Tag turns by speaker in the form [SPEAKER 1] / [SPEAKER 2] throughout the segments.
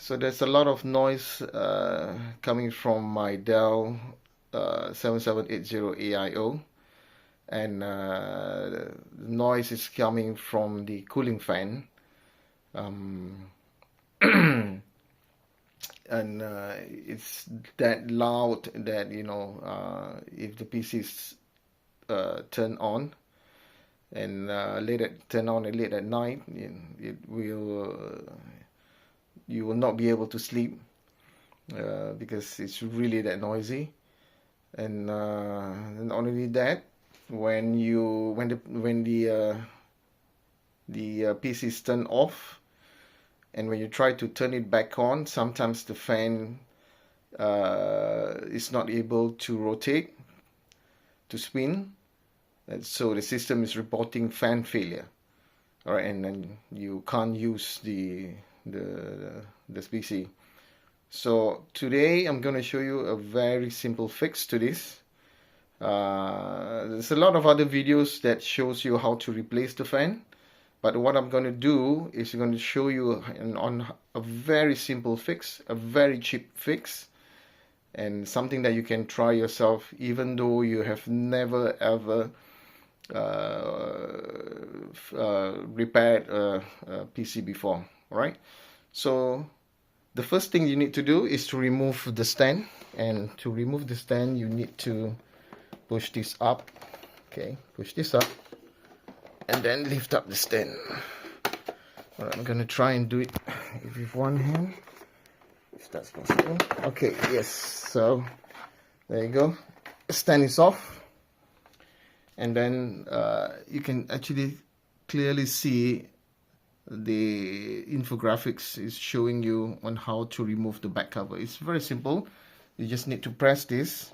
[SPEAKER 1] So there's a lot of noise coming from my Dell 7780 AIO, and the noise is coming from the cooling fan. And it's that loud that if the PC is turned on and turn on late at night, it will you will not be able to sleep because it's really that noisy. And not only that, when the PC is turned off, and when you try to turn it back on, sometimes the fan is not able to rotate, to spin, and so the system is reporting fan failure. All right, and then you can't use the PC. So today I'm going to show you a very simple fix to this. There's a lot of other videos that shows you how to replace the fan, but what I'm going to do is going to show you on a very simple fix, a very cheap fix, and something that you can try yourself even though you have never ever repaired a PC before. All right, so the first thing you need to do is to remove the stand, and to remove the stand you need to push this up. Okay, push this up and then lift up the stand. Alright, I'm gonna try and do it with one hand, if that's possible. Okay, yes, so there you go. The stand is off, and then you can actually clearly see the infographics is showing you on how to remove the back cover. It's very simple. You just need to press this.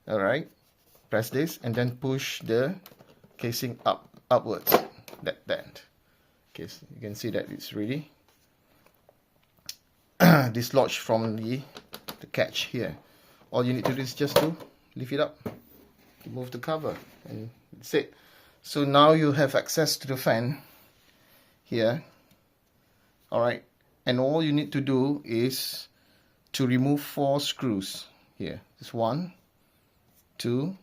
[SPEAKER 1] All right, press this and then push the casing upwards. That. Okay, so you can see that it's really dislodged from the catch here. All you need to do is just to lift it up, remove the cover, and that's it. So now you have access to the fan here. All right, and all you need to do is to remove 4 screws here. Just 1, 2,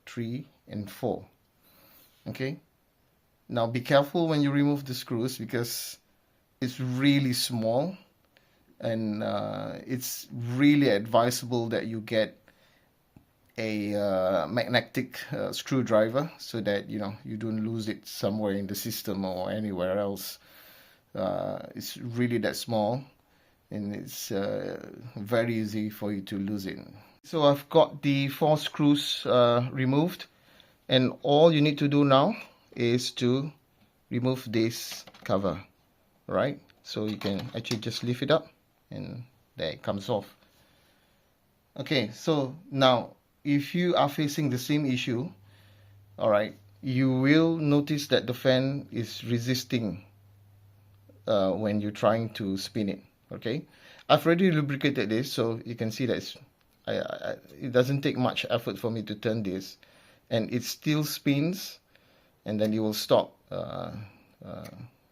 [SPEAKER 1] 3, and 4. Okay, now be careful when you remove the screws because it's really small, and it's really advisable that you get a magnetic screwdriver so that you don't lose it somewhere in the system or anywhere else. It's really that small, and it's very easy for you to lose it. So I've got the 4 screws removed, and all you need to do now is to remove this cover, right? So you can actually just lift it up and there it comes off. Okay, so now if you are facing the same issue, all right, you will notice that the fan is resisting when you're trying to spin it. Okay, I've already lubricated this, so you can see that it doesn't take much effort for me to turn this, and it still spins, and then you will stop,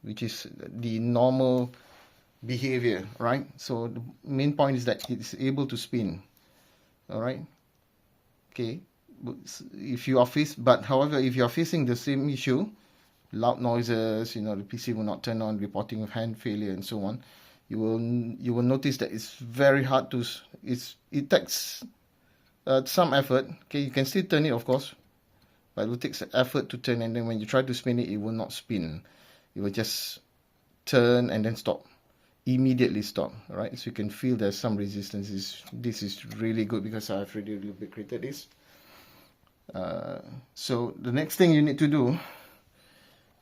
[SPEAKER 1] which is the normal behavior, right? So the main point is that it's able to spin. All right, okay. However, if you are facing the same issue, loud noises, the PC will not turn on, reporting of hand failure and so on, you will notice that it's very hard to, it takes some effort. Okay, you can still turn it, of course, but it will take some effort to turn, and then when you try to spin it, it will not spin. It will just turn and then stop, immediately stop. All right, so you can feel there's some resistance. This is really good because I've already lubricated this. So the next thing you need to do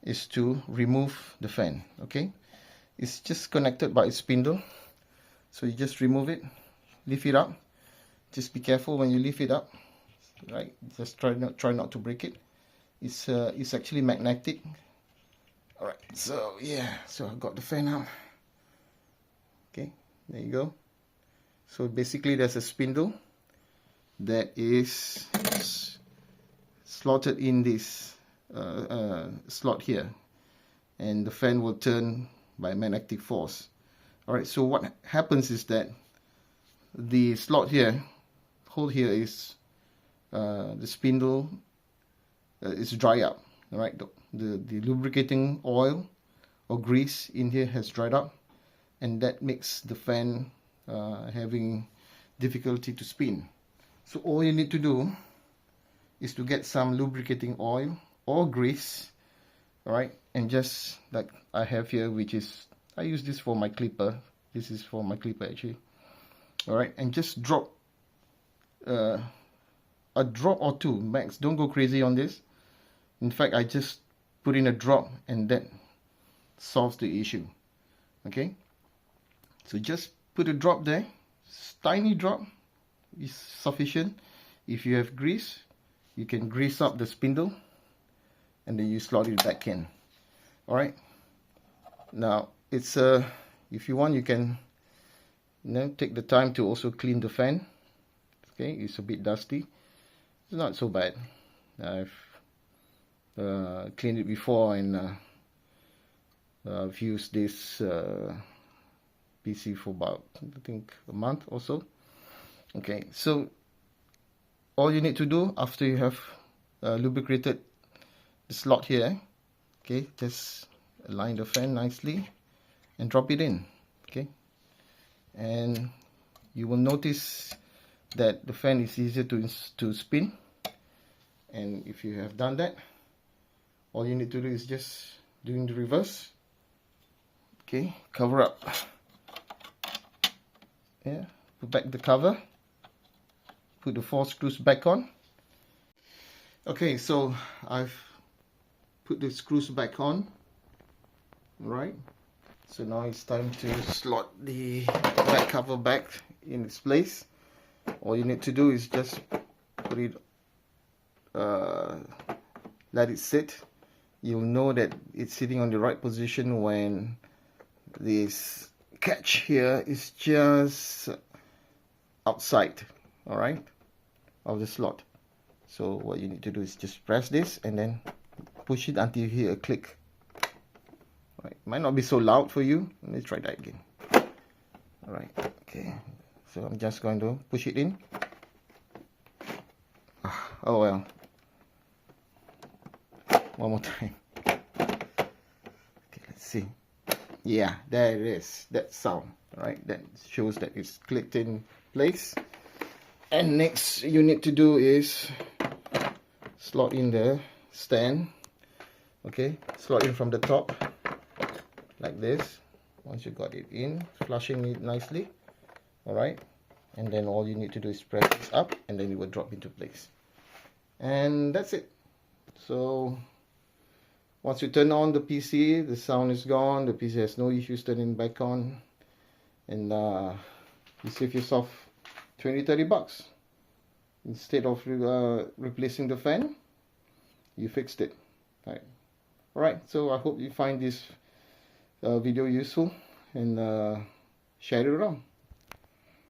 [SPEAKER 1] is to remove the fan. Okay, it's just connected by a spindle, so you just remove it, lift it up. Just be careful when you lift it up, right? Just try not to break it. It's actually magnetic. All right, so yeah, so I've got the fan out. Okay, there you go. So basically there's a spindle that is slotted in this slot here, and the fan will turn by magnetic force. Alright, so what happens is that the slot here, hole here is the spindle is dry up. Alright, the lubricating oil or grease in here has dried up, and that makes the fan having difficulty to spin. So all you need to do is to get some lubricating oil or grease, alright, and just like I have here, which is, I use this for my clipper. This is for my clipper actually. Alright, and just drop a drop or two max. Don't go crazy on this. In fact, I just put in a drop and that solves the issue. Okay, so just put a drop there. Tiny drop is sufficient. If you have grease, you can grease up the spindle and then you slot it back in. Alright, now it's if you want, you can take the time to also clean the fan. Okay, it's a bit dusty. It's not so bad. I've cleaned it before, and I've used this PC for about, I think, a month or so. Okay, so all you need to do after you have lubricated the slot here, okay, just align the fan nicely and drop it in. Okay, and you will notice that the fan is easier to spin. And if you have done that, all you need to do is just doing the reverse. Okay, cover up. Yeah, put back the cover. Put the 4 screws back on. Okay, so I've put the screws back on. Right. So now it's time to slot the back cover back in its place. All you need to do is just put it, let it sit. You'll know that it's sitting on the right position when this catch here is just outside, alright, of the slot. So what you need to do is just press this and then push it until you hear a click. Right. Might not be so loud for you. Let's try that again. Alright, okay. So I'm just going to push it in. Oh well. One more time. Okay, let's see. Yeah, there it is. That sound, right? That shows that it's clicked in place. And next you need to do is slot in the stand. Okay, slot in from the top like this. Once you got it in, flushing it nicely. Alright, and then all you need to do is press this up and then it will drop into place. And that's it. So once you turn on the PC, the sound is gone, the PC has no issues turning back on, and you save yourself 20-30 bucks. Instead of replacing the fan, you fixed it. Alright, so I hope you find this video useful, and share it around.